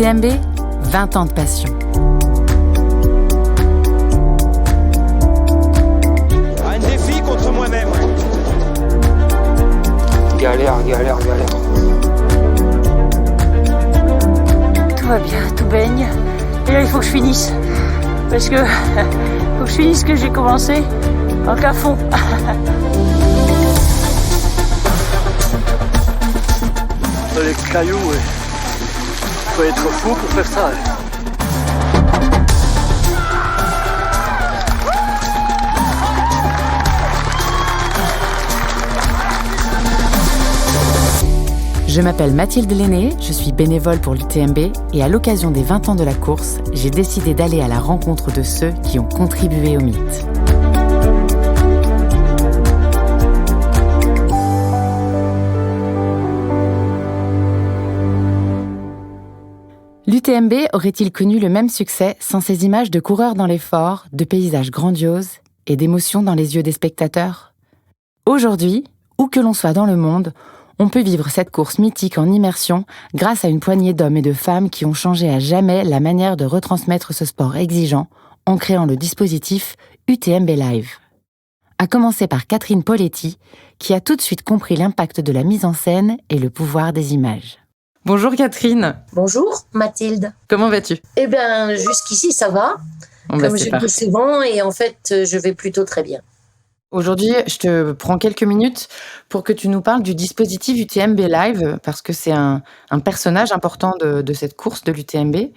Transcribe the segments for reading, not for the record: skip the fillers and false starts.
L'UTMB, 20 ans de passion. Un défi contre moi-même. Galère. Tout va bien, tout baigne. Et là, il faut que je finisse. Parce que faut que je finisse ce que j'ai commencé. Donc à fond. Les cailloux, faut être fou pour faire ça. Je m'appelle Mathilde Lenné, je suis bénévole pour l'UTMB et à l'occasion des 20 ans de la course, j'ai décidé d'aller à la rencontre de ceux qui ont contribué au mythe. L'UTMB aurait-il connu le même succès sans ces images de coureurs dans l'effort, de paysages grandioses et d'émotions dans les yeux des spectateurs ? Aujourd'hui, où que l'on soit dans le monde, on peut vivre cette course mythique en immersion grâce à une poignée d'hommes et de femmes qui ont changé à jamais la manière de retransmettre ce sport exigeant en créant le dispositif UTMB Live. À commencer par Catherine Poletti, qui a tout de suite compris l'impact de la mise en scène et le pouvoir des images. Bonjour Catherine. Bonjour Mathilde. Comment vas-tu ? Eh bien, jusqu'ici ça va, comme je le dis souvent, et en fait je vais plutôt très bien. Aujourd'hui, je te prends quelques minutes pour que tu nous parles du dispositif UTMB Live, parce que c'est un personnage important de cette course de l'UTMB.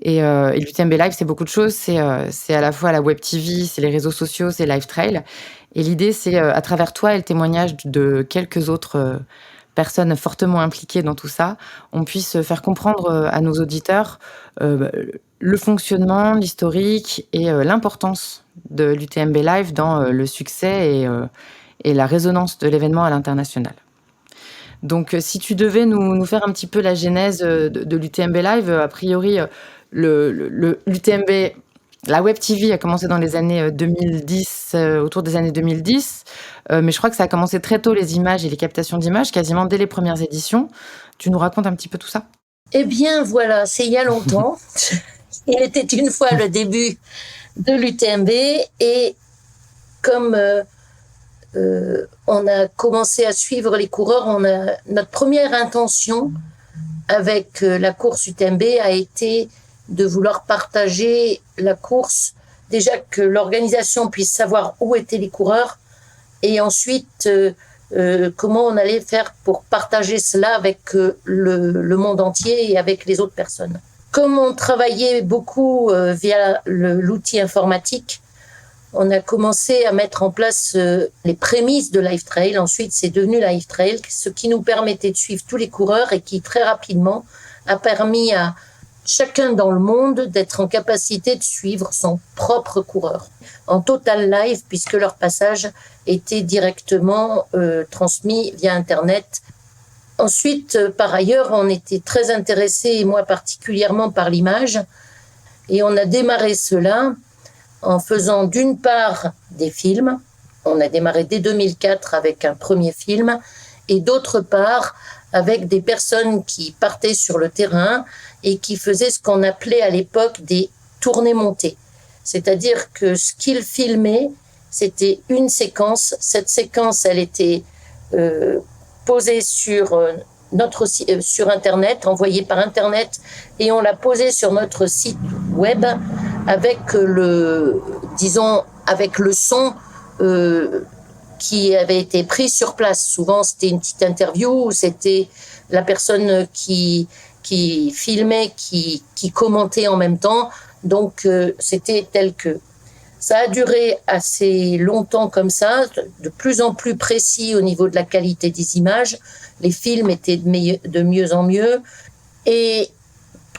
Et l'UTMB Live, c'est beaucoup de choses. C'est à la fois la web TV, c'est les réseaux sociaux, c'est Live Trail. Et l'idée, c'est à travers toi et le témoignage de quelques autres personnes fortement impliquées dans tout ça, on puisse faire comprendre à nos auditeurs le fonctionnement, l'historique et l'importance de l'UTMB Live dans le succès et la résonance de l'événement à l'international. Donc, si tu devais nous faire un petit peu la genèse de l'UTMB Live, a priori, l'UTMB, la Web TV a commencé dans les années 2010, autour des années 2010, mais je crois que ça a commencé très tôt, les images et les captations d'images, quasiment dès les premières éditions. Tu nous racontes un petit peu tout ça ? Eh bien, voilà, c'est il y a longtemps. Il était une fois le début de l'UTMB et comme on a commencé à suivre les coureurs, notre première intention avec la course UTMB a été de vouloir partager la course, déjà que l'organisation puisse savoir où étaient les coureurs et ensuite comment on allait faire pour partager cela avec le monde entier et avec les autres personnes. Comme on travaillait beaucoup via l'outil informatique, on a commencé à mettre en place les prémices de Live Trail. Ensuite, c'est devenu Live Trail, ce qui nous permettait de suivre tous les coureurs et qui, très rapidement, a permis à chacun dans le monde d'être en capacité de suivre son propre coureur en total live, puisque leur passage était directement transmis via Internet. Ensuite, par ailleurs, on était très intéressés, et moi particulièrement, par l'image. Et on a démarré cela en faisant d'une part des films. On a démarré dès 2004 avec un premier film. Et d'autre part, avec des personnes qui partaient sur le terrain et qui faisaient ce qu'on appelait à l'époque des tournées montées. C'est-à-dire que ce qu'ils filmaient, c'était une séquence. Cette séquence, elle était posée sur Internet, envoyée par Internet, et on l'a posée sur notre site web avec avec le son qui avait été pris sur place. Souvent, c'était une petite interview, c'était la personne qui filmait, qui commentait en même temps. Donc, c'était tel que. Ça a duré assez longtemps comme ça, de plus en plus précis au niveau de la qualité des images. Les films étaient de mieux en mieux. Et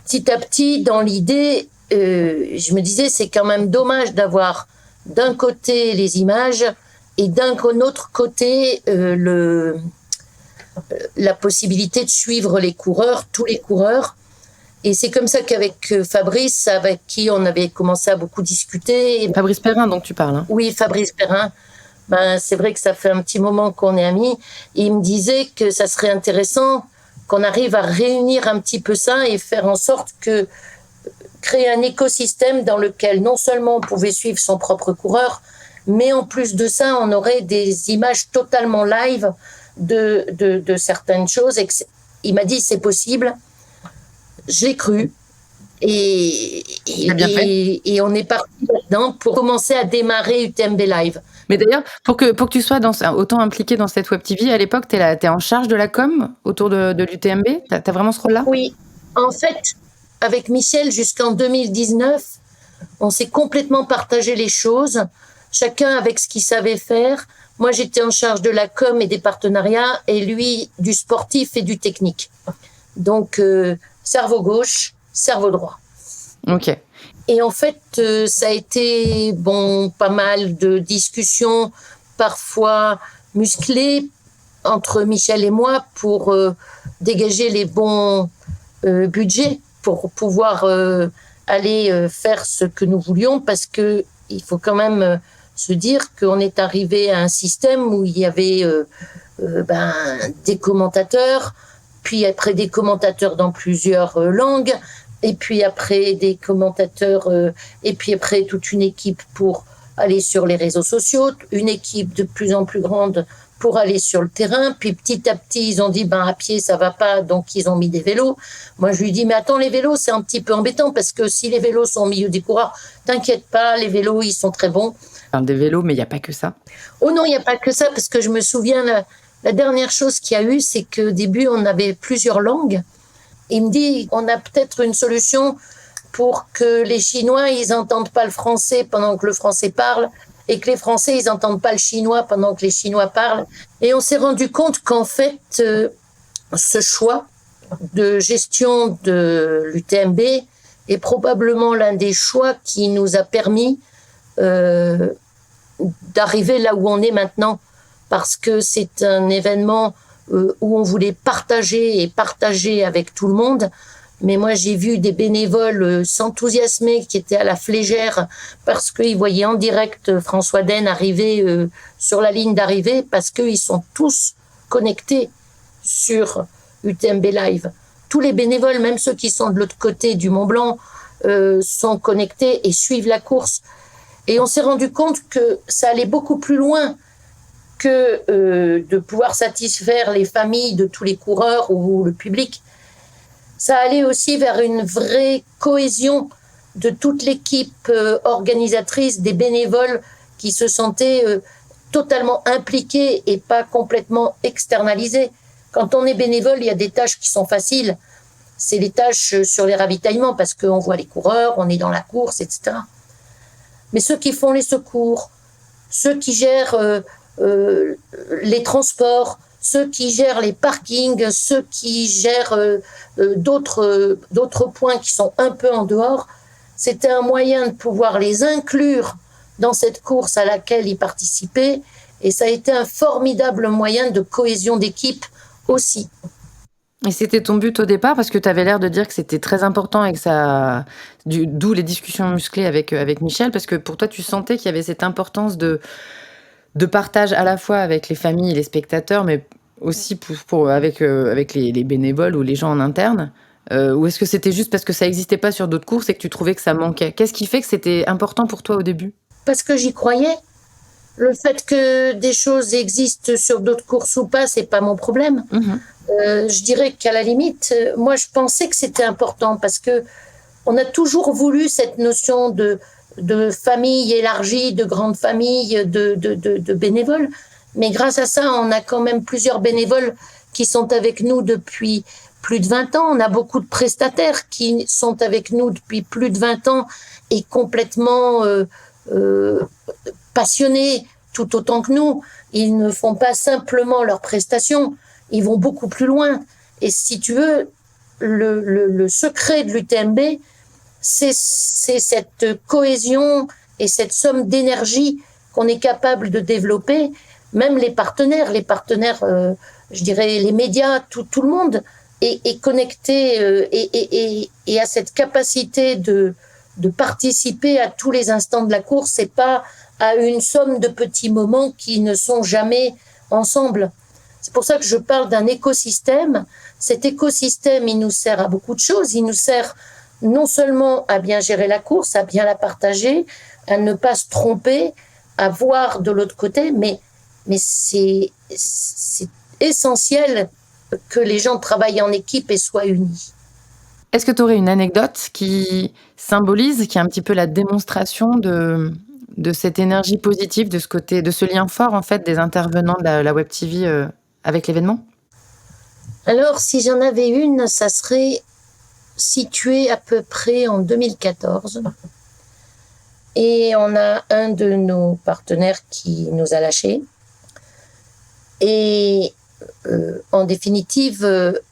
petit à petit, dans l'idée, je me disais, c'est quand même dommage d'avoir d'un côté les images et d'un autre côté la possibilité de suivre les coureurs, tous les coureurs. Et c'est comme ça qu'avec Fabrice, avec qui on avait commencé à beaucoup discuter. Fabrice Perrin, dont tu parles. Hein. Oui, Fabrice Perrin. C'est vrai que ça fait un petit moment qu'on est amis. Et il me disait que ça serait intéressant qu'on arrive à réunir un petit peu ça et faire en sorte que créer un écosystème dans lequel non seulement on pouvait suivre son propre coureur, mais en plus de ça, on aurait des images totalement live de certaines choses. Il m'a dit c'est possible. Je l'ai cru. Et on est parti là-dedans pour commencer à démarrer UTMB Live. Mais d'ailleurs, pour que tu sois autant impliqué dans cette Web TV, à l'époque, t'es en charge de la com autour de l'UTMB. T'as vraiment ce rôle-là? Oui. En fait, avec Michel, jusqu'en 2019, on s'est complètement partagé les choses, chacun avec ce qu'il savait faire. Moi, j'étais en charge de la com et des partenariats, et lui, du sportif et du technique. Donc, cerveau gauche, cerveau droit. Ok. Et en fait, ça a été pas mal de discussions, parfois musclées, entre Michel et moi pour dégager les bons budgets pour pouvoir aller faire ce que nous voulions, parce que il faut quand même se dire qu'on est arrivé à un système où il y avait des commentateurs, puis après des commentateurs dans plusieurs langues, et puis après des commentateurs, et puis après toute une équipe pour aller sur les réseaux sociaux, une équipe de plus en plus grande pour aller sur le terrain. Puis petit à petit, ils ont dit, à pied, ça va pas, donc ils ont mis des vélos. Moi, je lui dis, mais attends, les vélos, c'est un petit peu embêtant, parce que si les vélos sont au milieu des coureurs, t'inquiète pas, les vélos, ils sont très bons. On parle des vélos, mais il n'y a pas que ça. Oh non, il n'y a pas que ça, parce que je me souviens, la dernière chose qu'il y a eu, c'est qu'au début, on avait plusieurs langues. Il me dit, on a peut-être une solution pour que les Chinois, ils n'entendent pas le français pendant que le français parle, et que les Français, ils n'entendent pas le chinois pendant que les Chinois parlent. Et on s'est rendu compte qu'en fait, ce choix de gestion de l'UTMB est probablement l'un des choix qui nous a permis d'arriver là où on est maintenant, parce que c'est un événement où on voulait partager avec tout le monde. Mais moi, j'ai vu des bénévoles s'enthousiasmer, qui étaient à la flégère, parce qu'ils voyaient en direct François Den arriver sur la ligne d'arrivée, parce qu'ils sont tous connectés sur UTMB Live. Tous les bénévoles, même ceux qui sont de l'autre côté du Mont Blanc, sont connectés et suivent la course. Et on s'est rendu compte que ça allait beaucoup plus loin que de pouvoir satisfaire les familles de tous les coureurs ou le public. Ça allait aussi vers une vraie cohésion de toute l'équipe organisatrice, des bénévoles qui se sentaient totalement impliqués et pas complètement externalisés. Quand on est bénévole, il y a des tâches qui sont faciles. C'est les tâches sur les ravitaillements, parce qu'on voit les coureurs, on est dans la course, etc. Mais ceux qui font les secours, ceux qui gèrent les transports, ceux qui gèrent les parkings, ceux qui gèrent d'autres points qui sont un peu en dehors, c'était un moyen de pouvoir les inclure dans cette course à laquelle ils participaient, et ça a été un formidable moyen de cohésion d'équipe aussi. Et c'était ton but au départ, parce que tu avais l'air de dire que c'était très important et que ça, d'où les discussions musclées avec Michel, parce que pour toi, tu sentais qu'il y avait cette importance de partage à la fois avec les familles et les spectateurs, mais aussi avec les bénévoles ou les gens en interne. Ou est-ce que c'était juste parce que ça n'existait pas sur d'autres courses et que tu trouvais que ça manquait? Qu'est-ce qui fait que c'était important pour toi au début? Parce que j'y croyais. Le fait que des choses existent sur d'autres courses ou pas, c'est pas mon problème. Mmh. Je dirais qu'à la limite, moi, je pensais que c'était important, parce que on a toujours voulu cette notion de famille élargie, de grande famille, de bénévoles. Mais grâce à ça, on a quand même plusieurs bénévoles qui sont avec nous depuis plus de 20 ans. On a beaucoup de prestataires qui sont avec nous depuis plus de 20 ans et complètement passionnés tout autant que nous. Ils ne font pas simplement leurs prestations, ils vont beaucoup plus loin. Et si tu veux, le secret de l'UTMB, c'est cette cohésion et cette somme d'énergie qu'on est capable de développer. Même les partenaires, je dirais les médias, tout le monde est connecté et a cette capacité de participer à tous les instants de la course, et pas à une somme de petits moments qui ne sont jamais ensemble. C'est pour ça que je parle d'un écosystème. Cet écosystème, il nous sert à beaucoup de choses. Il nous sert non seulement à bien gérer la course, à bien la partager, à ne pas se tromper, à voir de l'autre côté, mais c'est essentiel que les gens travaillent en équipe et soient unis. Est-ce que tu aurais une anecdote qui symbolise, qui est un petit peu la démonstration de cette énergie positive, de ce côté, de ce lien fort en fait des intervenants de la Web TV avec l'événement? Alors, si j'en avais une, ça serait situé à peu près en 2014. Et on a un de nos partenaires qui nous a lâchés. Et en définitive,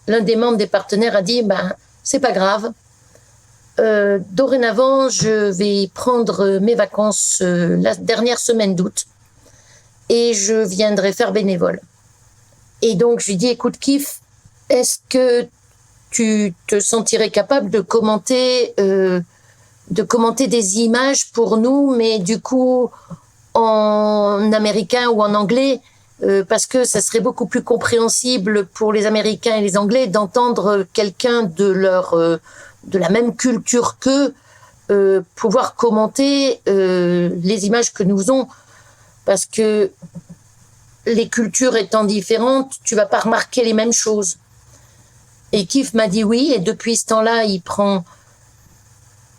l'un des membres des partenaires a dit c'est pas grave. Dorénavant, je vais prendre mes vacances la dernière semaine d'août et je viendrai faire bénévole. Et donc, je lui dis écoute, Kif, est-ce que tu te sentirais capable de commenter des images pour nous, mais du coup en américain ou en anglais, parce que ça serait beaucoup plus compréhensible pour les Américains et les Anglais d'entendre quelqu'un de la même culture qu'eux pouvoir commenter les images que nous faisons, parce que les cultures étant différentes, tu vas pas remarquer les mêmes choses. Et Kif m'a dit oui, et depuis ce temps-là, il prend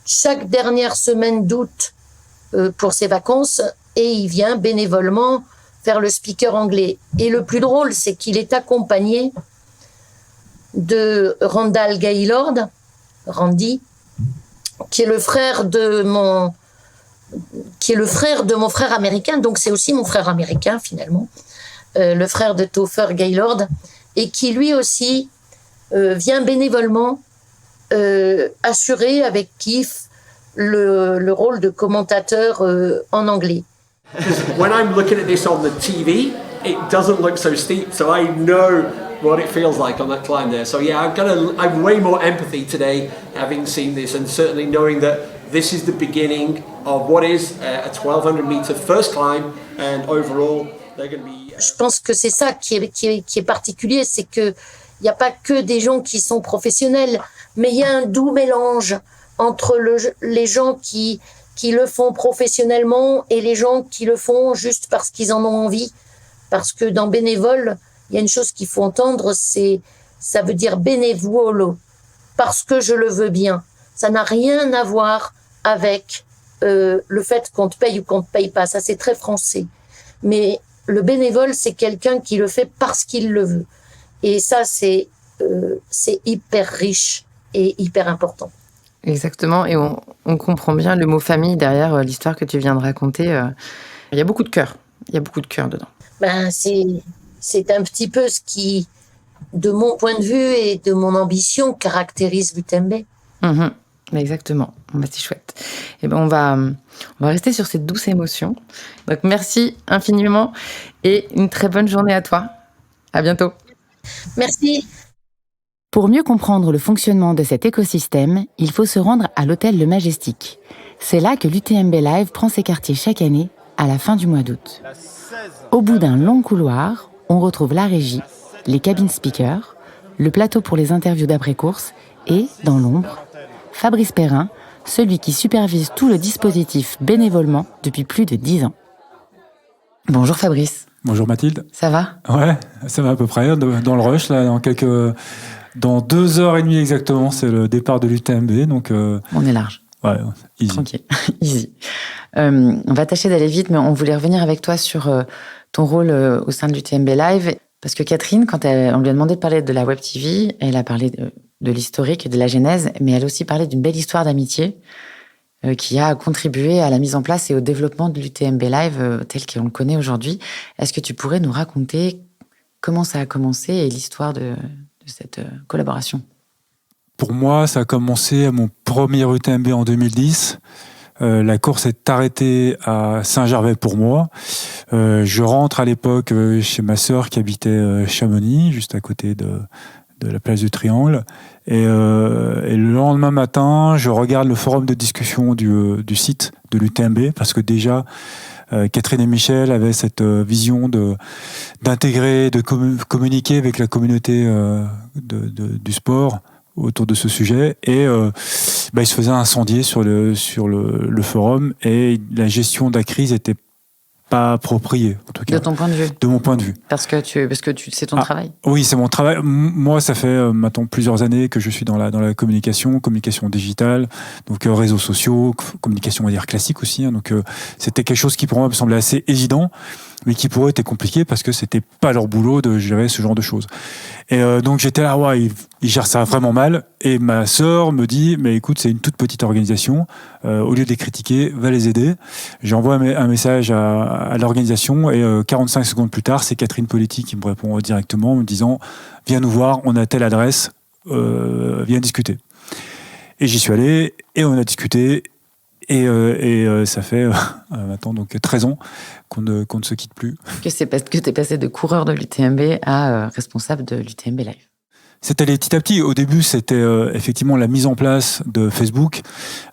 chaque dernière semaine d'août pour ses vacances et il vient bénévolement faire le speaker anglais. Et le plus drôle, c'est qu'il est accompagné de Randall Gaylord, Randy, qui est le frère de mon frère américain, donc c'est aussi mon frère américain finalement, le frère de Topher Gaylord, et qui lui aussi vient bénévolement assurer avec Kif le rôle de commentateur en anglais. When I'm looking at this on the TV, it doesn't look so steep, so I know what it feels like on that climb there. So yeah, I've way more empathy today having seen this, and certainly knowing that this is the beginning of what is a 1200 meter first climb, and overall they're going to be. Je pense que c'est ça qui est particulier, c'est que il n'y a pas que des gens qui sont professionnels, mais il y a un doux mélange entre les gens qui le font professionnellement et les gens qui le font juste parce qu'ils en ont envie. Parce que dans bénévole, il y a une chose qu'il faut entendre, ça veut dire bénévolo, parce que je le veux bien. Ça n'a rien à voir avec le fait qu'on te paye ou qu'on te paye pas. Ça, c'est très français. Mais le bénévole, c'est quelqu'un qui le fait parce qu'il le veut. Et ça, c'est hyper riche et hyper important. Exactement, et on comprend bien le mot famille derrière l'histoire que tu viens de raconter. Il y a beaucoup de cœur, dedans. C'est un petit peu ce qui, de mon point de vue et de mon ambition, caractérise l'UTMB. Exactement, c'est chouette. Et on va rester sur cette douce émotion. Donc merci infiniment et une très bonne journée à toi. À bientôt. Merci. Pour mieux comprendre le fonctionnement de cet écosystème, il faut se rendre à l'hôtel Le Majestic. C'est là que l'UTMB Live prend ses quartiers chaque année, à la fin du mois d'août. Au bout d'un long couloir, on retrouve la régie, les cabines speakers, le plateau pour les interviews d'après-course et, dans l'ombre, Fabrice Perrin, celui qui supervise tout le dispositif bénévolement depuis plus de 10 ans. Bonjour Fabrice. Bonjour Mathilde. Ça va ? Ouais, ça va à peu près. Dans le rush, là, dans 2h30 exactement, c'est le départ de l'UTMB. Donc, on est large. Ouais, easy. Tranquille, easy. On va tâcher d'aller vite, mais on voulait revenir avec toi sur ton rôle au sein de l'UTMB Live. Parce que Catherine, quand on lui a demandé de parler de la Web TV, elle a parlé de l'historique et de la genèse, mais elle a aussi parlé d'une belle histoire d'amitié qui a contribué à la mise en place et au développement de l'UTMB Live tel qu'on le connaît aujourd'hui. Est-ce que tu pourrais nous raconter comment ça a commencé et l'histoire de cette collaboration ? Pour moi, ça a commencé à mon premier UTMB en 2010. La course est arrêtée à Saint-Gervais pour moi. Je rentre à l'époque chez ma sœur qui habitait Chamonix, juste à côté de la place du Triangle. Et le lendemain matin, je regarde le forum de discussion du site de l'UTMB, parce que déjà, Catherine et Michel avaient cette vision d'intégrer, de communiquer avec la communauté du sport autour de ce sujet. Et ils se faisaient incendier sur le forum, et la gestion de la crise était pas approprié, en tout cas. De ton point de vue. De mon point de vue. Parce que c'est ton travail. Oui, c'est mon travail. Moi, ça fait maintenant plusieurs années que je suis dans la communication digitale, donc réseaux sociaux, communication, on va dire, classique aussi. Hein, donc, c'était quelque chose qui, pour moi, me semblait assez évident, mais qui pour eux était compliqué parce que c'était pas leur boulot de gérer ce genre de choses. Et donc, j'étais là, ouais, ils gèrent ça vraiment mal. Et ma sœur me dit, mais écoute, c'est une toute petite organisation. Au lieu de les critiquer, va les aider. J'envoie un message à l'organisation, et 45 secondes plus tard, c'est Catherine Poletti qui me répond directement en me disant, viens nous voir, on a telle adresse, viens discuter. Et j'y suis allé, et on a discuté, et ça fait maintenant donc 13 ans qu'on ne se quitte plus. Que c'est parce que tu es passé de coureur de l'UTMB à responsable de l'UTMB Live. C'est allé petit à petit. Au début, c'était effectivement la mise en place de Facebook,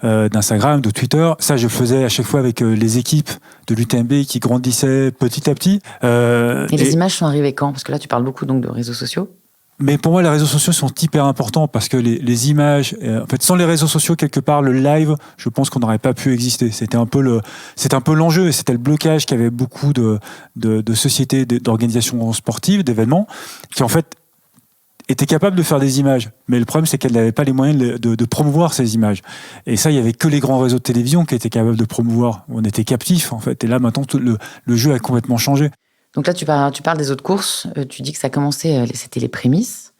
d'Instagram, de Twitter. Ça, je faisais à chaque fois avec les équipes de l'UTMB qui grandissaient petit à petit. Et les images sont arrivées quand ? Parce que là, tu parles beaucoup donc de réseaux sociaux. Mais pour moi, les réseaux sociaux sont hyper importants parce que les images, en fait, sans les réseaux sociaux, quelque part, le live, je pense qu'on n'aurait pas pu exister. C'était un peu l'enjeu, et c'était le blocage qu'avaient beaucoup de sociétés, d'organisations sportives, d'événements, qui en fait étaient capables de faire des images. Mais le problème, c'est qu'elles n'avaient pas les moyens de promouvoir ces images. Et ça, il y avait que les grands réseaux de télévision qui étaient capables de promouvoir. On était captifs, en fait. Et là, maintenant, le jeu a complètement changé. Donc là, tu parles des autres courses. Tu dis que ça commençait, c'était les prémices.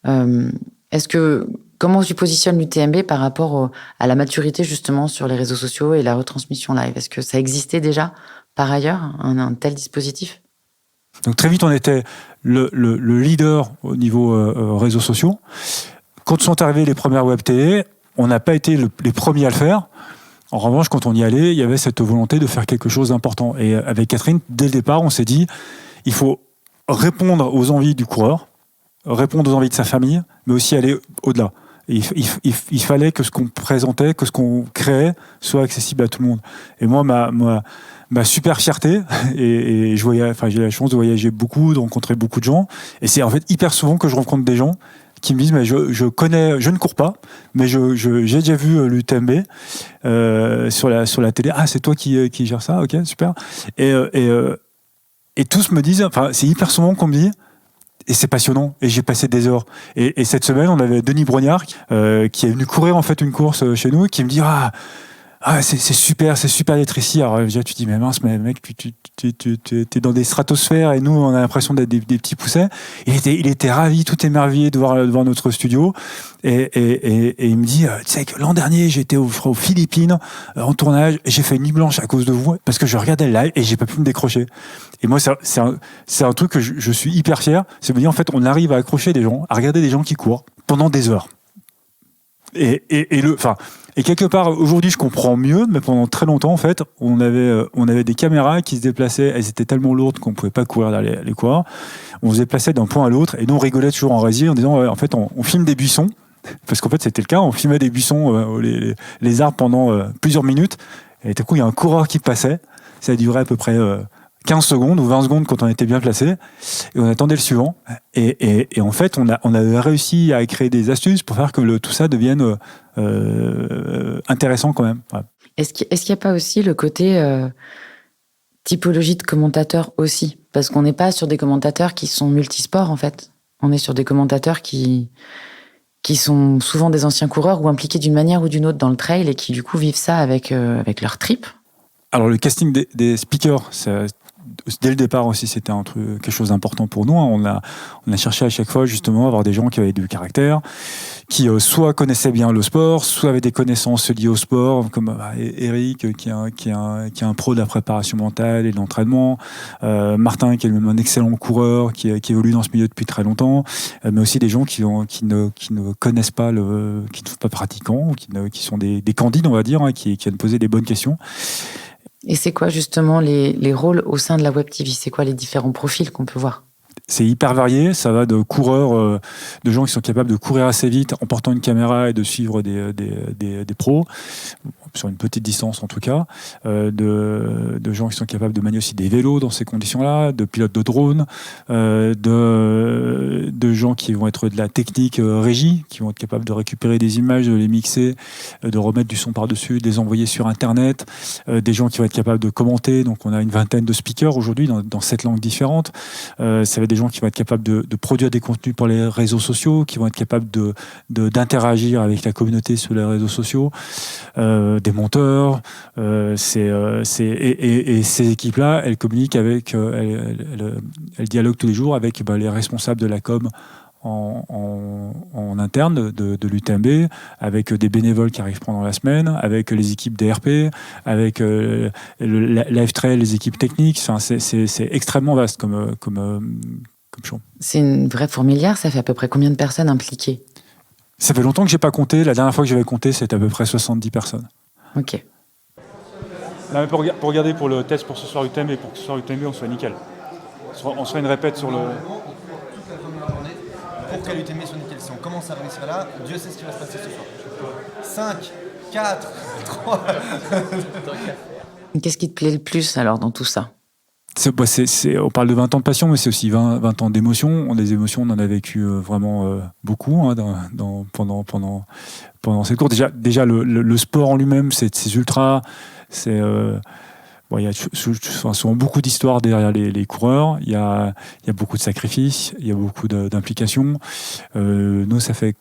Comment tu positionnes l'UTMB par rapport à la maturité, justement, sur les réseaux sociaux et la retransmission live ? Est-ce que ça existait déjà, par ailleurs, un tel dispositif ? Donc très vite, on était le leader au niveau réseaux sociaux. Quand sont arrivées les premières web télé, on n'a pas été les premiers à le faire. En revanche, quand on y allait, il y avait cette volonté de faire quelque chose d'important. Et avec Catherine, dès le départ, on s'est dit, il faut répondre aux envies du coureur, répondre aux envies de sa famille, mais aussi aller au-delà. Et il fallait que ce qu'on présentait, que ce qu'on créait, soit accessible à tout le monde. Et moi, ma super fierté, et j'ai la chance de voyager beaucoup, de rencontrer beaucoup de gens, et c'est en fait hyper souvent que je rencontre des gens qui me disent, mais je ne cours pas, mais j'ai déjà vu l'UTMB sur la télé. Ah, c'est toi qui gère ça, ok, super. Et tous me disent, enfin, c'est hyper souvent qu'on me dit, et c'est passionnant, et j'ai passé des heures. Et cette semaine, on avait Denis Brognard qui est venu courir en fait une course chez nous, et qui me dit, c'est super d'être ici. Alors déjà tu te dis, mais mince, mais mec, tu es dans des stratosphères, et nous on a l'impression d'être des petits poussets. Il était ravi, tout émerveillé de voir notre studio, et il me dit, tu sais que l'an dernier j'étais aux Philippines en tournage, et j'ai fait une nuit blanche à cause de vous, parce que je regardais le live et j'ai pas pu me décrocher. Et moi c'est un truc que je suis hyper fier, c'est de me dire, en fait, on arrive à accrocher des gens, à regarder des gens qui courent pendant des heures. Et quelque part, aujourd'hui, je comprends mieux, mais pendant très longtemps, en fait, on avait des caméras qui se déplaçaient, elles étaient tellement lourdes qu'on pouvait pas courir derrière les coureurs. On se déplaçait d'un point à l'autre, et nous, on rigolait toujours en régie en disant, en fait, on filme des buissons, parce qu'en fait, c'était le cas, on filmait des buissons, les arbres pendant plusieurs minutes, et tout coup, il y a un coureur qui passait, ça durait à peu près 15 secondes ou 20 secondes quand on était bien placé, et on attendait le suivant. Et en fait, on a réussi à créer des astuces pour faire que tout ça devienne intéressant quand même. Ouais. Est-ce qu'il n'y a pas aussi le côté typologie de commentateurs aussi ? Parce qu'on n'est pas sur des commentateurs qui sont multisports, en fait. On est sur des commentateurs qui sont souvent des anciens coureurs ou impliqués d'une manière ou d'une autre dans le trail, et qui du coup vivent ça avec leur trip. Alors le casting des speakers, dès le départ aussi, c'était quelque chose d'important pour nous. On a cherché à chaque fois justement à avoir des gens qui avaient du caractère, qui soit connaissaient bien le sport, soit avaient des connaissances liées au sport, comme Eric qui est un pro de la préparation mentale et de l'entraînement, Martin qui est même un excellent coureur, qui évolue dans ce milieu depuis très longtemps, mais aussi des gens qui ne connaissent pas qui ne sont pas pratiquants, qui sont des candides, on va dire, qui viennent poser des bonnes questions. Et c'est quoi justement les rôles au sein de la Web TV ? C'est quoi les différents profils qu'on peut voir ? c'est hyper varié. Ça va de coureurs, de gens qui sont capables de courir assez vite en portant une caméra et de suivre des pros, sur une petite distance en tout cas, de gens qui sont capables de manier aussi des vélos dans ces conditions-là, de pilotes de drones, de gens qui vont être de la technique régie, qui vont être capables de récupérer des images, de les mixer, de remettre du son par-dessus, de les envoyer sur Internet, des gens qui vont être capables de commenter. Donc on a une vingtaine de speakers aujourd'hui dans 7 langues différentes. Ça va être des gens qui vont être capables de produire des contenus pour les réseaux sociaux, qui vont être capables d'interagir avec la communauté sur les réseaux sociaux, des monteurs. Et ces équipes-là, elles communiquent avec, elles dialoguent tous les jours avec les responsables de la com en interne de l'UTMB, avec des bénévoles qui arrivent pendant la semaine, avec les équipes DRP, avec Live Trail, les équipes techniques. Enfin, c'est extrêmement vaste comme champ. C'est une vraie fourmilière. Ça fait à peu près combien de personnes impliquées? Ça fait longtemps que j'ai pas compté. La dernière fois que j'avais compté, c'était à peu près 70 personnes. Ok. Là, pour regarder pour le test pour ce soir UTMB, pour que ce soir UTMB, on soit nickel. On sera une répète sur le... Pour que l'UTMB soit nickel, si on commence à réussir là, Dieu sait ce qui va se passer ce soir. 5, 4, 3... Qu'est-ce qui te plaît le plus alors dans tout ça? On parle de 20 ans de passion, mais c'est aussi 20 ans d'émotion. Des émotions, on en a vécu vraiment beaucoup pendant cette course. Déjà le sport en lui-même, c'est ultra. Il y a souvent beaucoup d'histoires derrière les coureurs. Il y a beaucoup de sacrifices, il y a beaucoup d'implications. Nous, ça fait,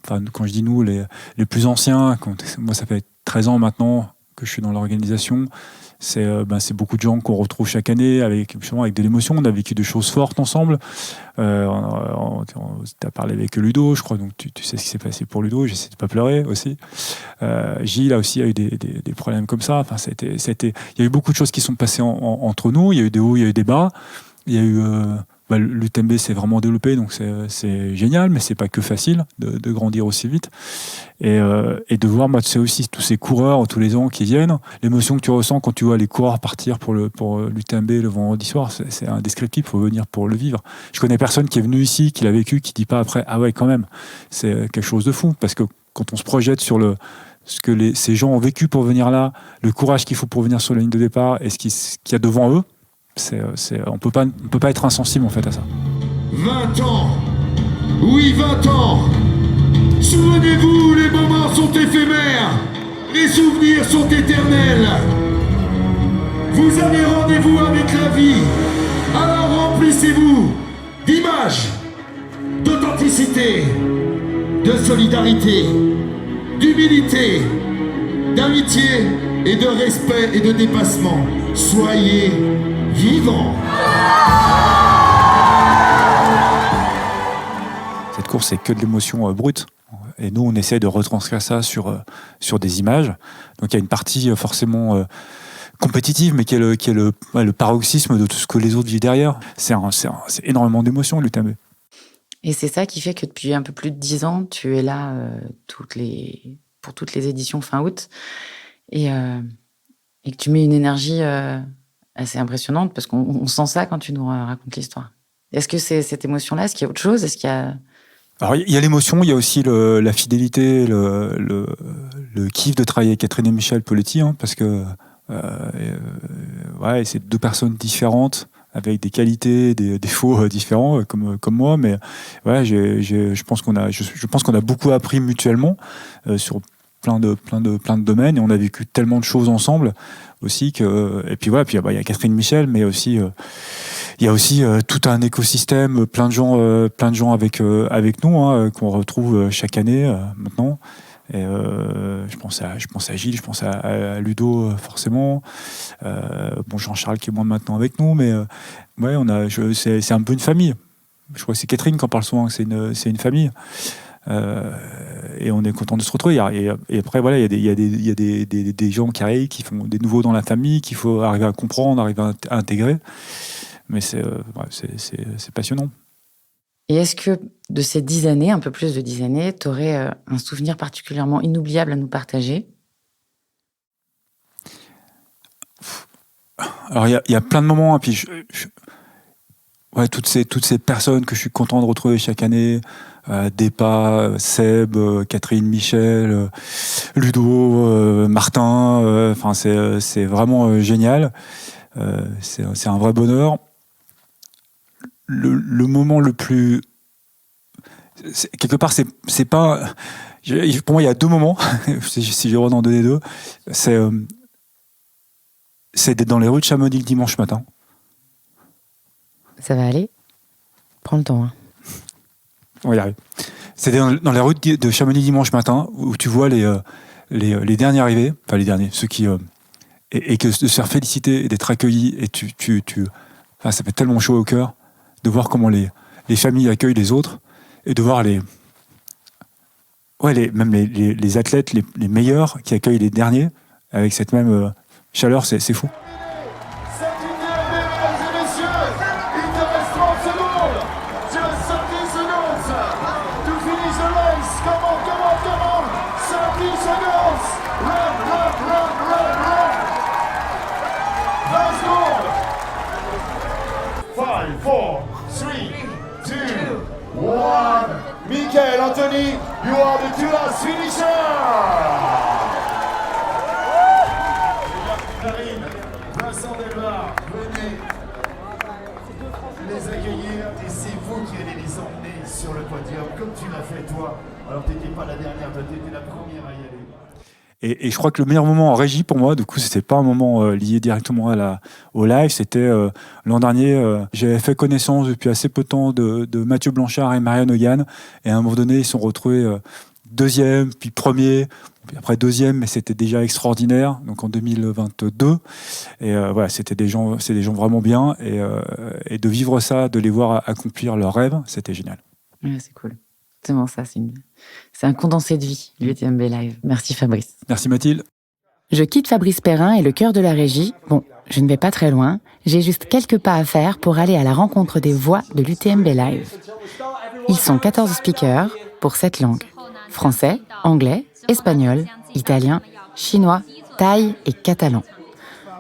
quand je dis nous, les plus anciens, moi ça fait 13 ans maintenant que je suis dans l'organisation. C'est beaucoup de gens qu'on retrouve chaque année avec de l'émotion. On a vécu des choses fortes ensemble. Tu as parlé avec Ludo, je crois, donc tu sais ce qui s'est passé pour Ludo. J'essaie de pas pleurer aussi. Gilles a aussi eu des problèmes comme ça. Enfin, il y a eu beaucoup de choses qui sont passées entre nous. Il y a eu des hauts, il y a eu des bas. Il y a eu l'UTMB s'est vraiment développé, donc c'est génial, mais c'est pas que facile de grandir aussi vite. Et de voir, c'est aussi tous ces coureurs tous les ans qui viennent, l'émotion que tu ressens quand tu vois les coureurs partir pour l'UTMB le vendredi soir, c'est indescriptible, il faut venir pour le vivre. Je connais personne qui est venu ici, qui l'a vécu, qui dit pas après, ah ouais, quand même, c'est quelque chose de fou, parce que quand on se projette sur ce que ces gens ont vécu pour venir là, le courage qu'il faut pour venir sur la ligne de départ et ce qu'il y a devant eux, on peut pas être insensible en fait à ça. 20 ans. Oui, 20 ans. Souvenez-vous, les moments sont éphémères. Les souvenirs sont éternels. Vous avez rendez-vous avec la vie. Alors remplissez-vous d'images, d'authenticité, de solidarité, d'humilité, d'amitié et de respect et de dépassement. Soyez vivants. Cette course, c'est que de l'émotion brute. Et nous, on essaie de retranscrire ça sur des images. Donc, il y a une partie forcément compétitive, mais qui est le paroxysme de tout ce que les autres vivent derrière. C'est énormément d'émotions, l'UTMB. Et c'est ça qui fait que depuis un peu plus de 10 ans, tu es là pour toutes les éditions fin août. Et que tu mets une énergie assez impressionnante, parce qu'on sent ça quand tu nous racontes l'histoire. Est-ce que c'est cette émotion-là? Est-ce qu'il y a autre chose? Est-ce qu'il y a... Alors, il y a l'émotion, il y a aussi la fidélité, le kiff de travailler avec Catherine et Michel Poletti, parce que c'est deux personnes différentes, avec des qualités, des défauts différents, comme moi, mais je pense qu'on a beaucoup appris mutuellement sur plein de domaines, et on a vécu tellement de choses ensemble aussi et puis il y a Catherine Michel, mais aussi il y a aussi tout un écosystème, plein de gens avec nous, qu'on retrouve chaque année maintenant. Et je pense à Gilles, je pense à Ludo forcément, Jean-Charles qui est moins maintenant avec nous, mais c'est un peu une famille. Je crois que c'est Catherine qui en parle souvent, que c'est une famille. Et on est content de se retrouver. Et après, il y a des gens qui arrivent, qui font des nouveaux dans la famille, qu'il faut arriver à comprendre, arriver à intégrer. Mais c'est passionnant. Et est-ce que de ces 10 années, un peu plus de 10 années, tu aurais un souvenir particulièrement inoubliable à nous partager? Alors, il y a plein de moments, et puis ouais, toutes ces personnes que je suis content de retrouver chaque année, Depa, Seb, Catherine, Michel, Ludo, Martin, enfin c'est vraiment génial. C'est un vrai bonheur. Le moment le plus, quelque part, c'est pas. Pour moi, il y a 2 moments. Si j'ai le droit d'en donner 2, c'est d'être dans les rues de Chamonix le dimanche matin. Ça va aller. Prends le temps. Hein. On va y arriver. C'est dans les rues de Chamonix dimanche matin où tu vois les derniers arrivés, enfin les derniers, ceux qui et que de se faire féliciter et d'être accueillis, et enfin, ça fait tellement chaud au cœur de voir comment les familles accueillent les autres, et de voir même les athlètes les meilleurs qui accueillent les derniers avec cette même chaleur, c'est fou. Michael, Anthony, you are the 2 last finishers. Karine, Vincent Delbar, venez les accueillir et c'est vous qui allez les emmener sur le podium comme tu l'as fait toi. Alors t'étais pas la dernière, toi t'étais la première à y aller. Et je crois que le meilleur moment en régie pour moi, du coup, c'était pas un moment lié directement au live, c'était l'an dernier, j'avais fait connaissance depuis assez peu de temps de Mathieu Blanchard et Marianne Hogan, et à un moment donné, ils sont retrouvés 2e, puis 1er, puis après 2e, mais c'était déjà extraordinaire, donc en 2022. Et voilà, c'est des gens vraiment bien, et de vivre ça, de les voir accomplir leurs rêves, c'était génial. Ouais, c'est cool. Exactement ça, c'est un condensé de vie, l'UTMB Live. Merci Fabrice. Merci Mathilde. Je quitte Fabrice Perrin et le cœur de la régie. Bon, je ne vais pas très loin. J'ai juste quelques pas à faire pour aller à la rencontre des voix de l'UTMB Live. Ils sont 14 speakers pour 7 langues. Français, anglais, espagnol, italien, chinois, thaï et catalan.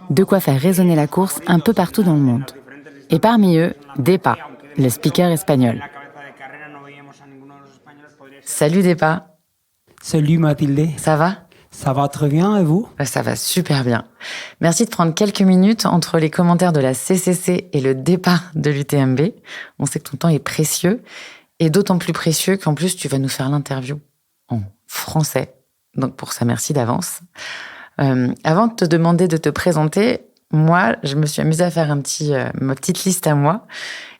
De quoi faire résonner la course un peu partout dans le monde. Et parmi eux, Depa, le speaker espagnol. Salut Depa. Salut Mathilde. Ça va ? Ça va très bien et vous ? Ça va super bien. Merci de prendre quelques minutes entre les commentaires de la CCC et le départ de l'UTMB. On sait que ton temps est précieux et d'autant plus précieux qu'en plus tu vas nous faire l'interview en français. Donc pour ça, merci d'avance. Avant de te demander de te présenter, moi, je me suis amusée à faire ma petite liste à moi.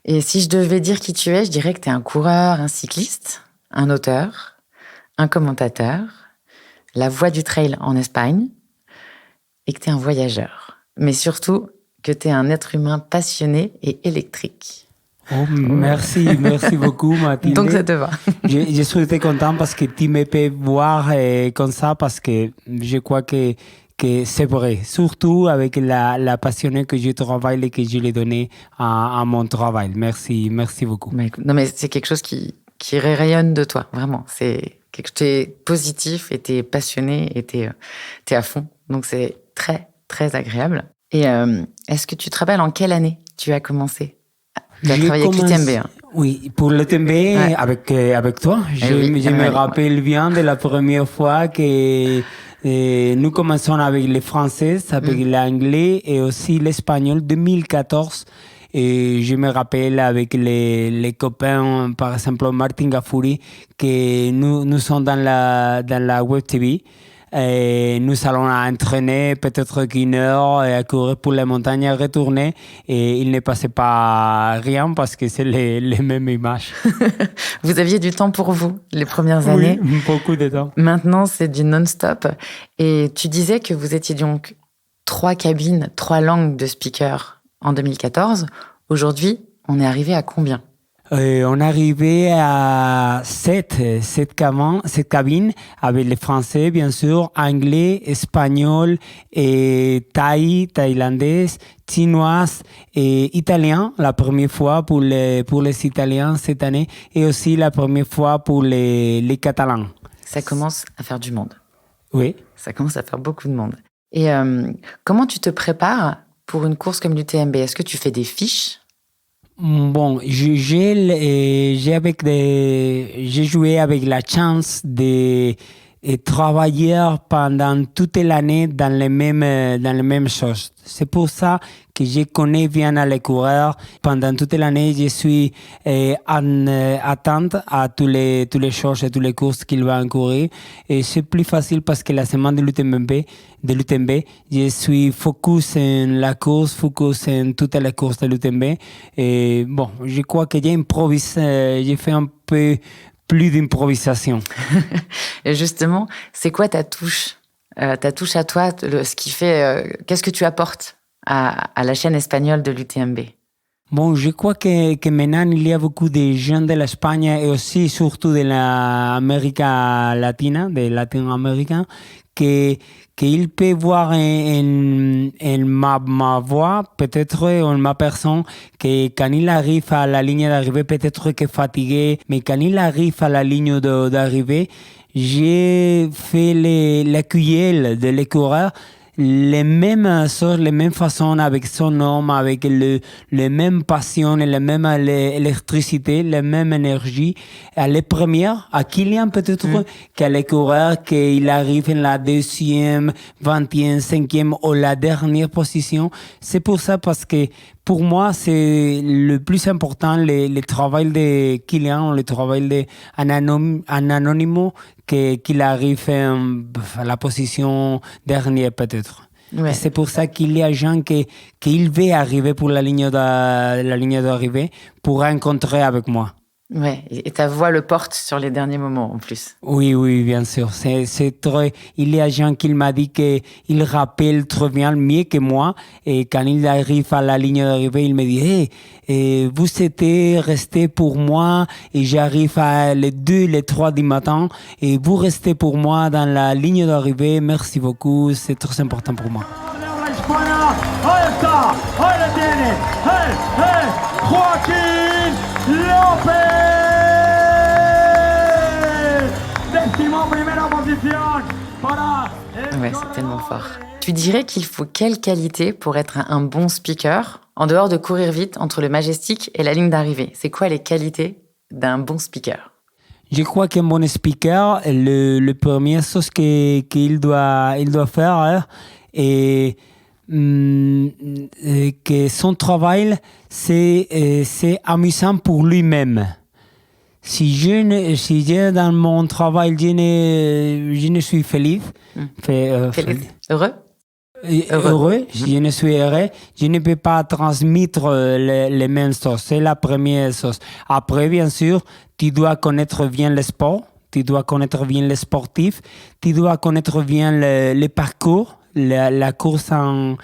Et si je devais dire qui tu es, je dirais que tu es un coureur, un cycliste, un auteur, un commentateur, la voix du trail en Espagne, et que tu es un voyageur. Mais surtout, que tu es un être humain passionné et électrique. Oh, merci beaucoup Mathilde. Donc ça te va. Je suis très content parce que tu me peux voir comme ça, parce que je crois que c'est vrai, surtout avec la passion que je travaille et que je l'ai donnée à mon travail. Merci beaucoup. Non mais c'est quelque chose qui rayonne de toi, vraiment. C'est quelque chose, t'es positif et t'es passionné et t'es à fond. Donc c'est très, très agréable. Et est-ce que tu te rappelles en quelle année tu as commencé? Tu as travaillé avec l'UTMB. Hein. Oui, pour l'UTMB, ouais. avec toi. Je me rappelle bien de la première fois que nous commençons avec le français, avec l'anglais et aussi l'espagnol 2014. Et je me rappelle avec les copains, par exemple Martin Gafouri, que nous sommes dans la Web TV. Et nous allons entraîner peut-être 1 heure et à courir pour les montagnes, à retourner. Et il ne passait pas rien parce que c'est les mêmes images. Vous aviez du temps pour vous les premières années. Oui, beaucoup de temps. Maintenant, c'est du non-stop. Et tu disais que vous étiez donc 3 cabines, 3 langues de speaker en 2014. Aujourd'hui, on est arrivé à combien ? On est arrivé à 7 cabines avec le français, bien sûr, anglais, espagnol, et thaïlandais, chinois et italien, la première fois pour les Italiens cette année, et aussi la première fois pour les Catalans. Ça commence à faire du monde. Oui. Ça commence à faire beaucoup de monde. Et comment tu te prépares pour une course comme l'UTMB ? Est-ce que tu fais des fiches ? Bon, j'ai joué avec la chance de travailler pendant toute l'année dans les mêmes choses. C'est pour ça que je connais bien les coureurs. Pendant toute l'année, je suis en attente à toutes les choses et toutes les courses qu'il va courir. Et c'est plus facile parce que la semaine de l'UTMB, je suis focus en la course, focus en toutes les courses de l'UTMB. Et bon, je crois que j'ai fait un peu plus d'improvisation. Et justement, c'est quoi ta touche à toi, ce qui fait, qu'est-ce que tu apportes à la chaîne espagnole de l'UTMB? Bon, je crois que maintenant, il y a beaucoup de gens de l'Espagne et aussi surtout de l'Amérique latine, des Latino-Américains, qu'il peut voir en ma voix, peut-être en ma personne, que quand il arrive à la ligne d'arrivée, peut-être que fatigué, mais quand il arrive à la ligne d'arrivée, j'ai fait l'accueil de les coureurs, les mêmes choses, les mêmes façons, avec son homme, avec les mêmes passions, la même électricité, la même énergie. À les premières, à Kylian peut-être, qu'à les coureurs, qu'il arrive en la 2e, 20e, 5e ou la dernière position. C'est pour ça, parce que pour moi, c'est le plus important, le travail de Kylian, le travail d'un anonyme, qu'il arrive à la position dernière peut-être. Ouais. C'est pour ça qu'il y a des gens qui veulent arriver pour la ligne d'arrivée pour rencontrer avec moi. Ouais, et ta voix le porte sur les derniers moments en plus. Oui, bien sûr. C'est très. Il y a des gens qui m'ont dit qu'il rappelle très bien mieux que moi. Et quand il arrive à la ligne d'arrivée, il me dit vous étiez resté pour moi et j'arrive à les 2, les 3 du matin et vous restez pour moi dans la ligne d'arrivée. Merci beaucoup, c'est très important pour moi. Ouais, c'est tellement fort. Tu dirais qu'il faut quelle qualité pour être un bon speaker, en dehors de courir vite entre le Majestic et la ligne d'arrivée? C'est quoi les qualités d'un bon speaker? Je crois qu'un bon speaker, le première chose qu'il doit faire est que son travail, c'est amusant pour lui-même. Si je dans mon travail, je ne suis feliz, heureux, si je ne suis heureux, je ne peux pas transmettre les mêmes choses. C'est la première chose. Après, bien sûr, tu dois connaître bien le sport, tu dois connaître bien les sportifs, tu dois connaître bien le parcours, la course en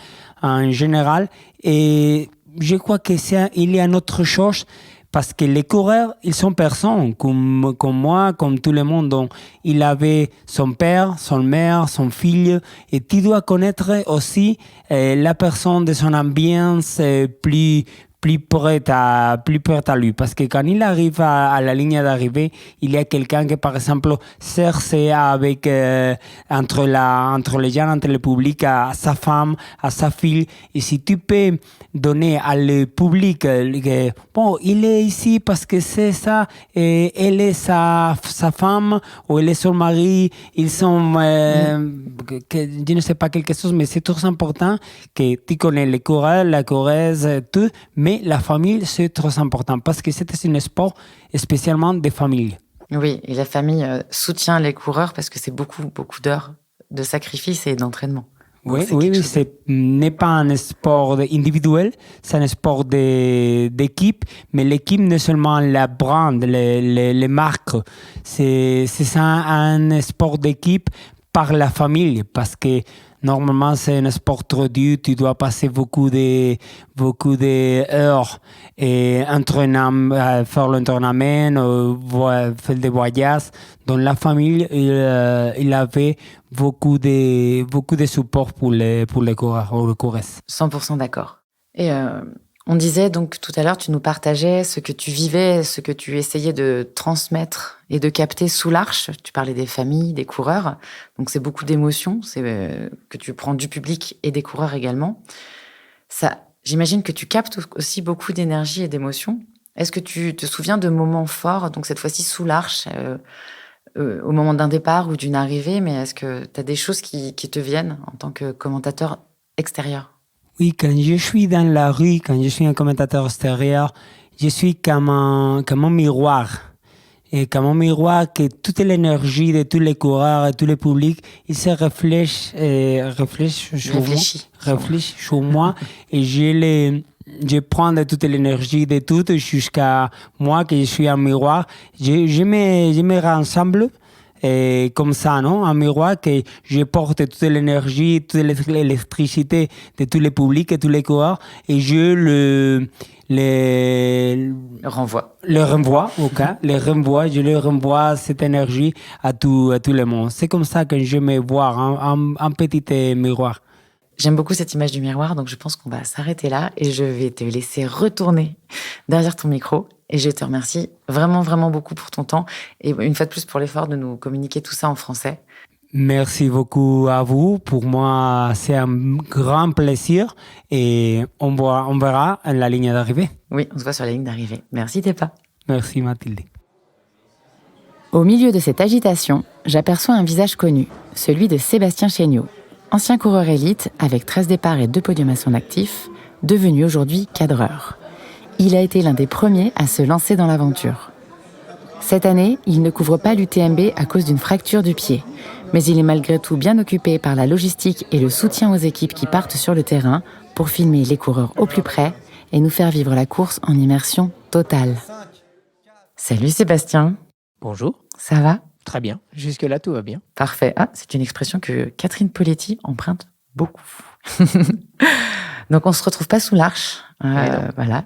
général. Et je crois qu'il y a une autre chose. Parce que les coureurs, ils sont personnes, comme moi, comme tout le monde. Donc, il avait son père, son mère, son fils. Et tu dois connaître aussi la personne de son ambiance plus prête à lui. Parce que quand il arrive à la ligne d'arrivée, il y a quelqu'un qui, par exemple, cherche avec, entre les gens, entre le public, à sa femme, à sa fille. Et si tu peux donner à le public, bon, il est ici parce que c'est ça, et elle est sa femme, ou elle est son mari, ils sont, je ne sais pas quelque chose, mais c'est très important que tu connais les coureurs, la coureuse, tout, mais la famille, c'est très important parce que c'est un sport spécialement de famille. Oui, et la famille soutient les coureurs parce que c'est beaucoup d'heures de sacrifice et d'entraînement. Oui, ce n'est pas un sport individuel, c'est un sport d'équipe, mais l'équipe n'est seulement la brand, les marques. C'est un sport d'équipe par la famille parce que normalement, c'est un sport trop dur. Tu dois passer beaucoup d'heures et faire l'entraînement, faire des voyages. Dans la famille, il avait beaucoup de support pour les coureurs ou les coureuses. 100% d'accord. Et on disait donc tout à l'heure, tu nous partageais ce que tu vivais, ce que tu essayais de transmettre et de capter sous l'arche. Tu parlais des familles, des coureurs. Donc, c'est beaucoup d'émotions que tu prends du public et des coureurs également. Ça J'imagine que tu captes aussi beaucoup d'énergie et d'émotions. Est-ce que tu te souviens de moments forts, donc cette fois-ci sous l'arche, au moment d'un départ ou d'une arrivée, mais est-ce que tu as des choses qui te viennent en tant que commentateur extérieur? Oui, quand je suis dans la rue, quand je suis un commentateur extérieur, je suis comme un miroir. Et comme un miroir que toute l'énergie de tous les coureurs et tous les publics, ils se réfléchissent sur moi et je prends de toute l'énergie de tout jusqu'à moi que je suis un miroir. Je me rassemble comme ça, non? Un miroir que je porte toute l'énergie, toute l'électricité de tous les publics et tous les coureurs et je le renvoie, je le renvoie cette énergie à tout le monde. C'est comme ça que je me vois, un petit miroir. J'aime beaucoup cette image du miroir, donc je pense qu'on va s'arrêter là et je vais te laisser retourner derrière ton micro. Et je te remercie vraiment, vraiment beaucoup pour ton temps et une fois de plus pour l'effort de nous communiquer tout ça en français. Merci beaucoup à vous. Pour moi, c'est un grand plaisir et on verra la ligne d'arrivée. Oui, on se voit sur la ligne d'arrivée. Merci Tepa. Merci Mathilde. Au milieu de cette agitation, j'aperçois un visage connu, celui de Sébastien Chéniaud, ancien coureur élite avec 13 départs et 2 podiums à son actif, devenu aujourd'hui cadreur. Il a été l'un des premiers à se lancer dans l'aventure. Cette année, il ne couvre pas l'UTMB à cause d'une fracture du pied, mais il est malgré tout bien occupé par la logistique et le soutien aux équipes qui partent sur le terrain pour filmer les coureurs au plus près et nous faire vivre la course en immersion totale. Salut Sébastien. Bonjour. Ça va? Très bien. Jusque-là, tout va bien. Parfait. Ah, c'est une expression que Catherine Poletti emprunte beaucoup. Donc, on se retrouve pas sous l'arche. Voilà.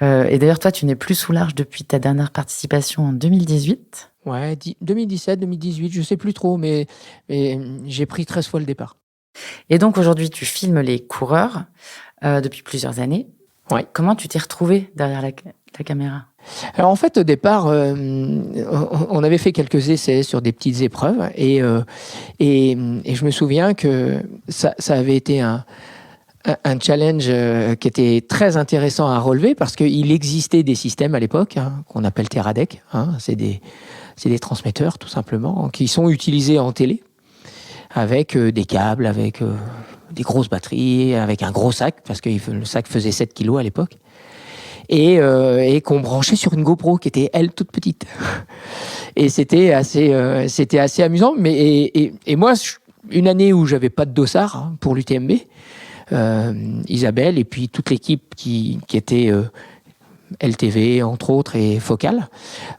Et d'ailleurs, toi, tu n'es plus sous l'arche depuis ta dernière participation en 2018. Ouais, 2017, 2018, je sais plus trop, mais j'ai pris 13 fois le départ. Et donc, aujourd'hui, tu filmes les coureurs depuis plusieurs années. Ouais. Comment tu t'es retrouvé derrière la caméra? Alors en fait, au départ, on avait fait quelques essais sur des petites épreuves et je me souviens que ça avait été un challenge qui était très intéressant à relever parce qu'il existait des systèmes à l'époque qu'on appelle Teradek. C'est des transmetteurs tout simplement qui sont utilisés en télé avec des câbles, avec des grosses batteries, avec un gros sac parce que le sac faisait 7 kilos à l'époque. Et qu'on branchait sur une GoPro qui était, elle, toute petite. Et c'était assez amusant. Mais, et moi, une année où j'avais pas de dossard pour l'UTMB, Isabelle et puis toute l'équipe qui était LTV, entre autres, et Focal,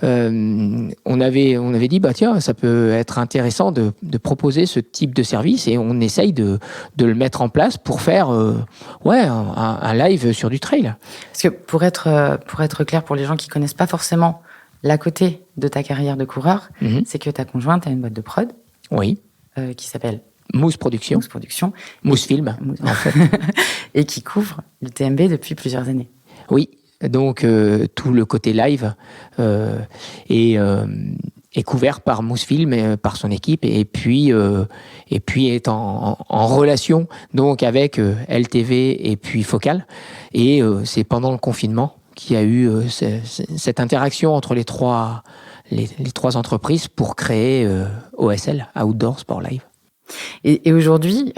on avait dit, bah tiens, ça peut être intéressant de proposer ce type de service et on essaye de le mettre en place pour faire un live sur du trail. Parce que pour être clair pour les gens qui connaissent pas forcément l'à côté de ta carrière de coureur, c'est que ta conjointe a une boîte de prod. Oui. Qui s'appelle Mousse Production. Mousse Film, en fait. Et qui couvre l'UTMB depuis plusieurs années. Oui. Donc, tout le côté live est couvert par Mousefilm, par son équipe, et puis est en relation donc avec LTV et puis Focal. Et c'est pendant le confinement qu'il y a eu cette interaction entre les trois entreprises pour créer OSL, Outdoor Sport Live. Et aujourd'hui,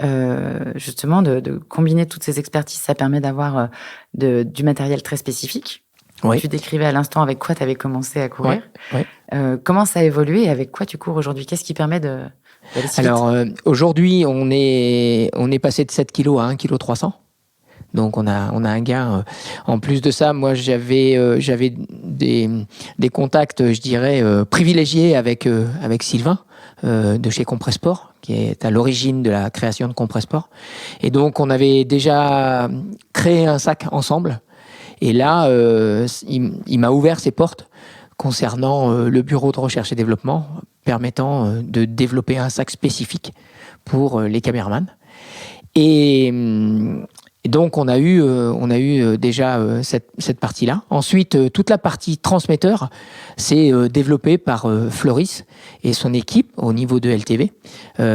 justement, de combiner toutes ces expertises, ça permet d'avoir du matériel très spécifique. Oui. Tu décrivais à l'instant avec quoi tu avais commencé à courir. Ouais. Comment ça a évolué et avec quoi tu cours aujourd'hui? Qu'est-ce qui permet d'aller si vite? Alors, aujourd'hui, on est passé de 7 kg à 1,3 kg. Donc, on a un gain. En plus de ça, moi, j'avais des contacts, je dirais, privilégiés avec Sylvain de chez Compressport, qui est à l'origine de la création de Compressport. Et donc, on avait déjà créé un sac ensemble. Et là, il m'a ouvert ses portes concernant le bureau de recherche et développement, permettant de développer un sac spécifique pour les caméramans. Et donc, on a eu déjà cette partie-là. Ensuite, toute la partie transmetteur s'est développée par Floris et son équipe au niveau de LTV.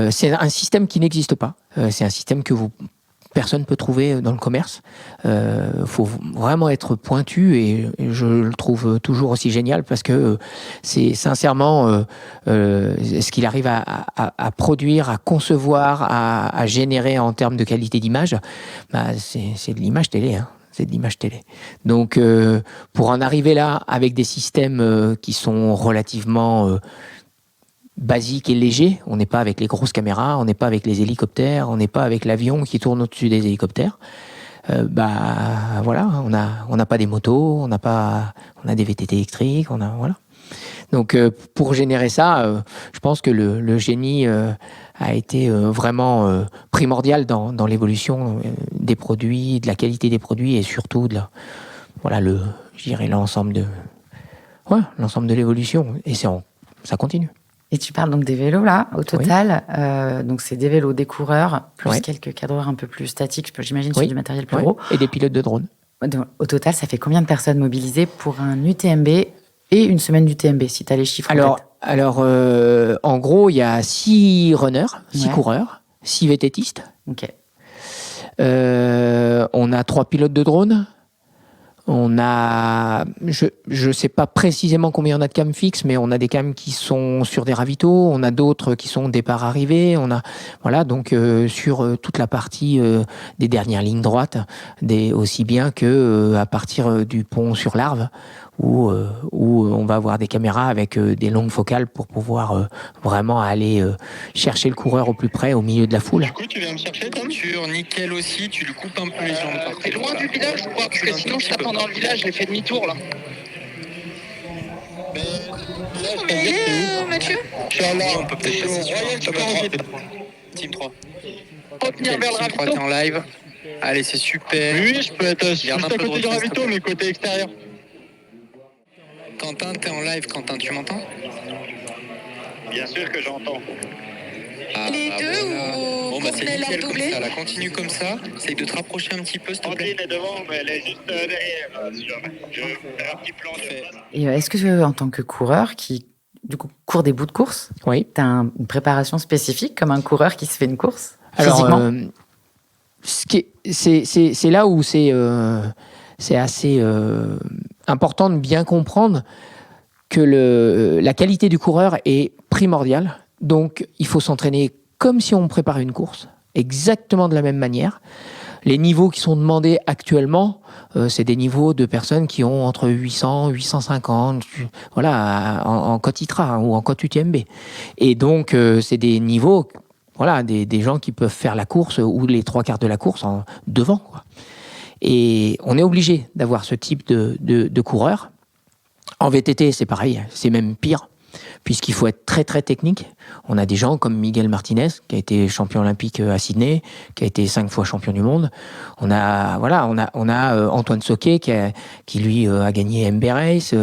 C'est un système qui n'existe pas. C'est un système que vous personne peut trouver dans le commerce. Faut vraiment être pointu et je le trouve toujours aussi génial parce que c'est sincèrement ce qu'il arrive à produire, à concevoir, à générer en termes de qualité d'image. C'est de l'image télé, hein. C'est de l'image télé. Donc, pour en arriver là avec des systèmes qui sont relativement basiques et légers, on n'est pas avec les grosses caméras, on n'est pas avec les hélicoptères, on n'est pas avec l'avion qui tourne au-dessus des hélicoptères. Voilà, on n'a pas des motos, on a des VTT électriques, voilà. Donc, pour générer ça, je pense que le génie a été vraiment primordial dans l'évolution des produits, de la qualité des produits et surtout de l'ensemble de l'évolution. Et ça continue. Et tu parles donc des vélos là, au total. Oui. Donc c'est des vélos, des coureurs, plus quelques cadreurs un peu plus statiques, j'imagine, sur du matériel plus gros. Et des pilotes de drones. Donc, au total, ça fait combien de personnes mobilisées pour un UTMB et une semaine d'UTMB, si tu as les chiffres en tête? Alors, en gros, il y a 6 runners, 6 coureurs, 6 VTTistes. Ok. On a 3 pilotes de drones. On a, je sais pas précisément combien on a de cams fixes, mais on a des cams qui sont sur des ravitaux, on a d'autres qui sont départ-arrivée, donc sur toute la partie des dernières lignes droites, aussi bien que à partir du pont sur l'Arve, où on va avoir des caméras avec des longues focales pour pouvoir vraiment aller chercher le coureur au plus près, au milieu de la foule. Du coup, tu viens me chercher ta voiture, nickel aussi, tu lui coupes un peu les jambes. T'es loin du village ou quoi? Parce que sinon, je t'attends dans le village, j'ai fait demi-tour là. Mais il est où, Mathieu? Je suis là, on peut peut-être passer sur Team 3. Retenir vers le ravito. T'es en live. Allez, c'est super. Oui, je peux être juste à côté du ravito, mais côté extérieur. Quentin, t'es en live. Quentin, tu m'entends? Bien sûr que j'entends. Les deux ou c'est nickel comme ça. Là, continue comme ça. Essaye de te rapprocher un petit peu, s'il te plaît. Elle est devant, mais elle est juste derrière. Je fais un petit plan de face. Et est-ce que en tant que coureur qui du coup court des bouts de course, oui, tu as une préparation spécifique comme un coureur qui se fait une course physiquement? C'est là où c'est assez important de bien comprendre que la qualité du coureur est primordiale. Donc, il faut s'entraîner comme si on préparait une course, exactement de la même manière. Les niveaux qui sont demandés actuellement, c'est des niveaux de personnes qui ont entre 800, 850, en côte ITRA ou en côte UTMB. Et donc, c'est des niveaux, des gens qui peuvent faire la course ou les 3/4 de la course devant, quoi. Et on est obligé d'avoir ce type de coureur. En VTT, c'est pareil, c'est même pire, puisqu'il faut être très très technique. On a des gens comme Miguel Martinez, qui a été champion olympique à Sydney, qui a été 5 fois champion du monde. On a Antoine Soquet, qui lui a gagné MB Race.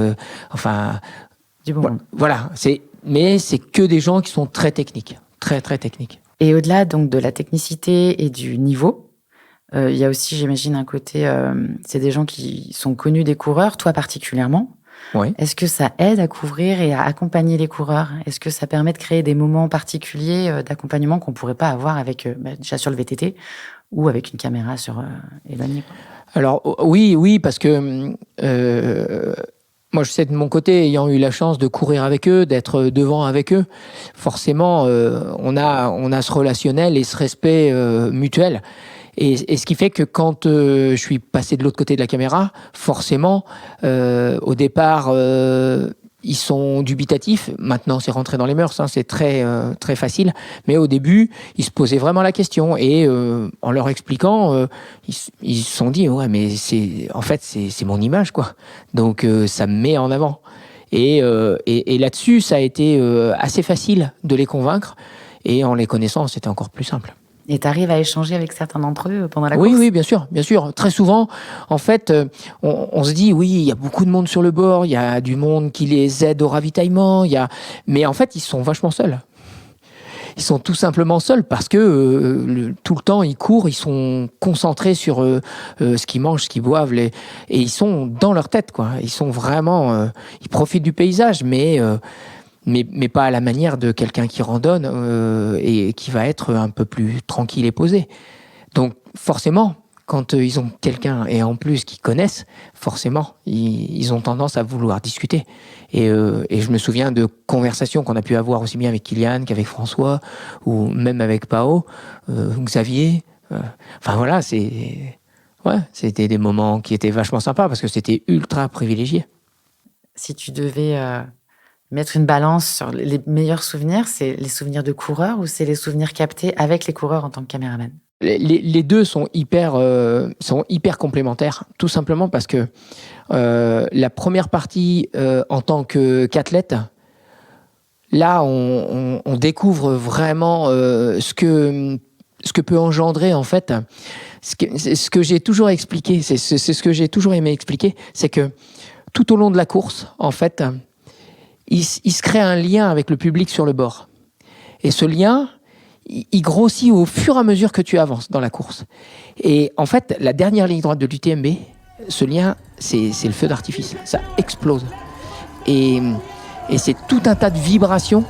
Mais c'est que des gens qui sont très techniques, très très techniques. Et au-delà donc de la technicité et du niveau, il y a aussi, j'imagine, un côté, c'est des gens qui sont connus des coureurs, toi particulièrement. Oui. Est-ce que ça aide à couvrir et à accompagner les coureurs? Est-ce que ça permet de créer des moments particuliers d'accompagnement qu'on ne pourrait pas avoir avec, déjà sur le VTT ou avec une caméra sur éloignée? Alors oui, parce que moi je sais de mon côté, ayant eu la chance de courir avec eux, d'être devant avec eux, forcément on a ce relationnel et ce respect mutuel. Et ce qui fait que quand je suis passé de l'autre côté de la caméra, forcément, au départ, ils sont dubitatifs. Maintenant, c'est rentré dans les mœurs, c'est très, très facile. Mais au début, ils se posaient vraiment la question. Et en leur expliquant, ils se sont dit, ouais, mais c'est mon image, quoi. Donc, ça me met en avant. Et là-dessus, ça a été assez facile de les convaincre. Et en les connaissant, c'était encore plus simple. Et tu arrives à échanger avec certains d'entre eux pendant la course? Oui, bien sûr. Très souvent, en fait, on se dit, oui, il y a beaucoup de monde sur le bord, il y a du monde qui les aide au ravitaillement, mais en fait, ils sont vachement seuls. Ils sont tout simplement seuls parce que tout le temps, ils courent, ils sont concentrés sur ce qu'ils mangent, ce qu'ils boivent, et ils sont dans leur tête, quoi. Ils sont vraiment... ils profitent du paysage, mais pas à la manière de quelqu'un qui randonne et qui va être un peu plus tranquille et posé. Donc forcément, quand ils ont quelqu'un, et en plus qu'ils connaissent, forcément, ils ont tendance à vouloir discuter. Et je me souviens de conversations qu'on a pu avoir aussi bien avec Kylian qu'avec François, ou même avec Pao, Xavier. Enfin voilà, c'était des moments qui étaient vachement sympas, parce que c'était ultra privilégié. Si tu devais mettre une balance sur les meilleurs souvenirs, c'est les souvenirs de coureurs ou c'est les souvenirs captés avec les coureurs en tant que caméraman? Les deux sont hyper complémentaires, tout simplement parce que la première partie, en tant qu'athlète, là, on découvre vraiment ce que peut engendrer, en fait, ce que j'ai toujours expliqué, c'est ce que j'ai toujours aimé expliquer, c'est que tout au long de la course, en fait, il se crée un lien avec le public sur le bord. Et ce lien, il grossit au fur et à mesure que tu avances dans la course. Et en fait, la dernière ligne droite de l'UTMB, ce lien, c'est le feu d'artifice. Ça explose. Et c'est tout un tas de vibrations.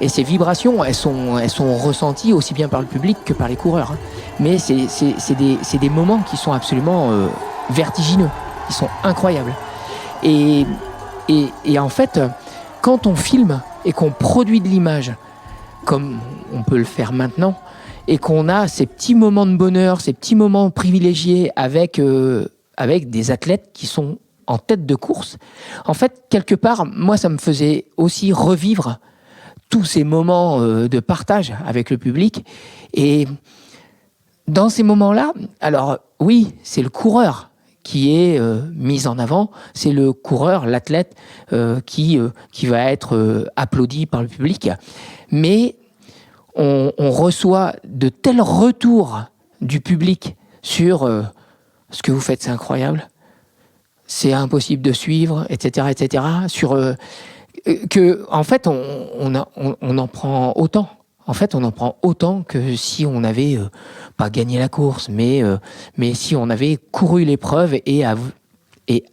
Et ces vibrations, elles sont ressenties aussi bien par le public que par les coureurs. Mais c'est des moments qui sont absolument vertigineux. Ils sont incroyables. Et en fait, quand on filme et qu'on produit de l'image, comme on peut le faire maintenant, et qu'on a ces petits moments de bonheur, ces petits moments privilégiés avec des athlètes qui sont en tête de course, en fait, quelque part, moi, ça me faisait aussi revivre tous ces moments de partage avec le public. Et dans ces moments-là, alors oui, c'est le coureur qui est mis en avant, c'est le coureur, l'athlète qui va être applaudi par le public. Mais on reçoit de tels retours du public sur ce que vous faites, c'est incroyable, c'est impossible de suivre, etc., etc., que en fait on en prend autant. En fait, on en prend autant que si on n'avait pas gagné la course, mais si on avait couru l'épreuve et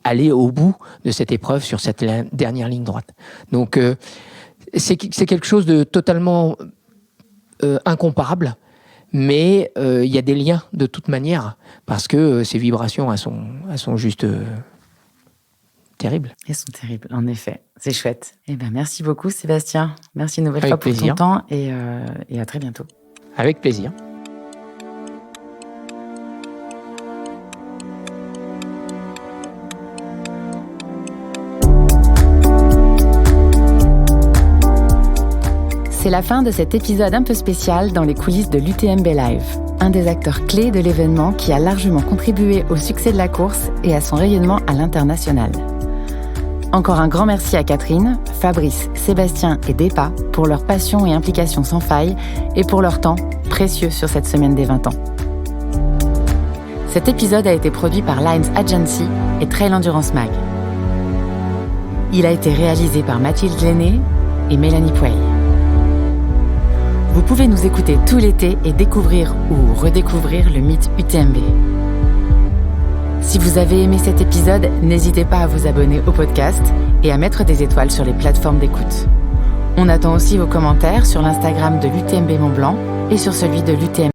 allé au bout de cette épreuve sur cette dernière ligne droite. Donc, c'est quelque chose de totalement incomparable, mais il y a des liens de toute manière, parce que ces vibrations, elles sont juste terribles. Elles sont terribles, en effet. C'est chouette. Eh ben, merci beaucoup, Sébastien. Merci une nouvelle Avec fois pour plaisir. ton temps et à très bientôt. Avec plaisir. C'est la fin de cet épisode un peu spécial dans les coulisses de l'UTMB Live, un des acteurs clés de l'événement qui a largement contribué au succès de la course et à son rayonnement à l'international. Encore un grand merci à Catherine, Fabrice, Sébastien et Depa pour leur passion et implication sans faille et pour leur temps précieux sur cette semaine des 20 ans. Cet épisode a été produit par Lines Agency et Trail Endurance Mag. Il a été réalisé par Mathilde Lenné et Mélanie Pouey. Vous pouvez nous écouter tout l'été et découvrir ou redécouvrir le mythe UTMB. Si vous avez aimé cet épisode, n'hésitez pas à vous abonner au podcast et à mettre des étoiles sur les plateformes d'écoute. On attend aussi vos commentaires sur l'Instagram de l'UTMB Mont Blanc et sur celui de l'UTMB.